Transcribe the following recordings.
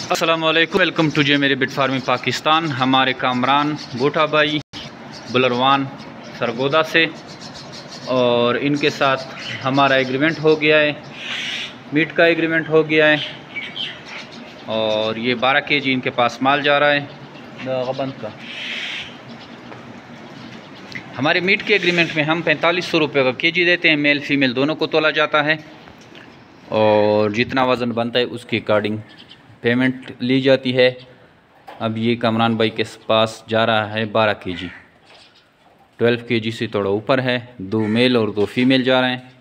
अस्सलाम वालेकुम, welcome to जे मेरे बिट फार्मिंग पाकिस्तान। हमारे कामरान गोठा भाई बुलरवान सरगोदा से, और इनके साथ हमारा एग्रीमेंट हो गया है, मीट का एग्रीमेंट हो गया है। और ये 12 केजी इनके पास माल जा रहा है गबंद का। हमारे मीट के एग्रीमेंट में हम 4500 रुपये का केजी देते हैं, मेल फीमेल दोनों को तोला जाता है, और जितना वज़न बनता है उसके अकॉर्डिंग पेमेंट ली जाती है। अब ये कामरान भाई के पास जा रहा है 12 केजी, 12 केजी से थोड़ा ऊपर है, 2 मेल और 2 फीमेल जा रहे हैं।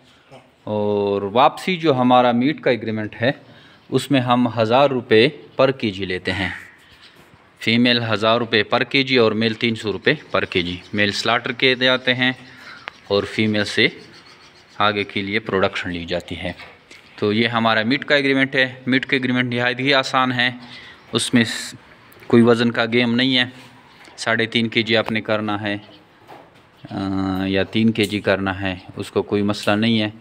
और वापसी जो हमारा मीट का एग्रीमेंट है उसमें हम 1000 रुपये पर केजी लेते हैं। फ़ीमेल 1000 रुपये पर केजी और मेल 300 रुपये पर केजी। मेल स्लाटर के जाते हैं और फीमेल से आगे के लिए प्रोडक्शन ली जाती है। तो ये हमारा मीट का एग्रीमेंट है। मीट का एग्रीमेंट नहायत ही आसान है, उसमें कोई वज़न का गेम नहीं है। 3.5 केजी आपने करना है या 3 केजी करना है, उसको कोई मसला नहीं है।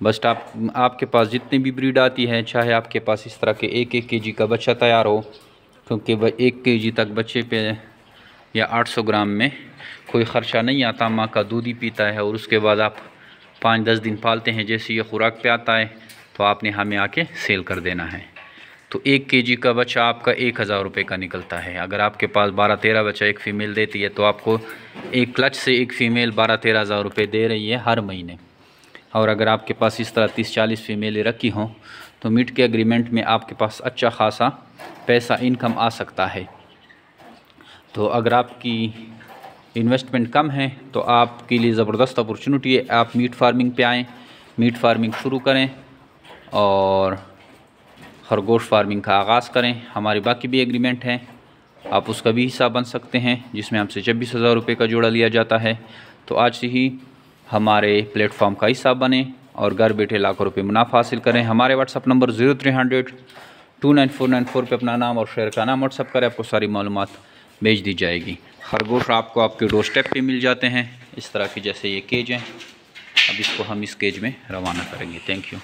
बस आपके पास जितनी भी ब्रीड आती है, चाहे आपके पास इस तरह के 1-1 केजी का बच्चा तैयार हो, क्योंकि वह 1 केजी तक बच्चे पे या 800 ग्राम में कोई ख़र्चा नहीं आता। माँ का दूध ही पीता है, और उसके बाद आप 5-10 दिन पालते हैं। जैसे ये खुराक पे आता है तो आपने हमें आके सेल कर देना है। तो 1 केजी का बच्चा आपका 1000 रुपये का निकलता है। अगर आपके पास 12-13 बच्चा एक फ़ीमेल देती है तो आपको एक क्लच से एक फ़ीमेल 12-13 हज़ार रुपये दे रही है हर महीने। और अगर आपके पास इस तरह 30-40 फ़ीमेलें रखी हों तो मीट के एग्रीमेंट में आपके पास अच्छा खासा पैसा इनकम आ सकता है। तो अगर आपकी इन्वेस्टमेंट कम है तो आपके लिए ज़बरदस्त अपॉर्चुनिटी है। आप मीट फार्मिंग पे आएँ, मीट फार्मिंग शुरू करें और खरगोश फार्मिंग का आगाज़ करें। हमारे बाकी भी एग्रीमेंट हैं, आप उसका भी हिस्सा बन सकते हैं, जिसमें हमसे 26,000 रुपये का जोड़ा लिया जाता है। तो आज से ही हमारे प्लेटफॉर्म का हिस्सा बने और घर बैठे लाखों रुपये मुनाफा हासिल करें। हमारे व्हाट्सअप नंबर 0300 29494 पे अपना नाम और शहर का नाम व्हाट्सअप करें, आपको सारी मालूमात भेज दी जाएगी। खरगोश आपको आपके डोर स्टेप पे मिल जाते हैं, इस तरह की जैसे ये केज हैं। अब इसको हम इस केज में रवाना करेंगे। Thank you.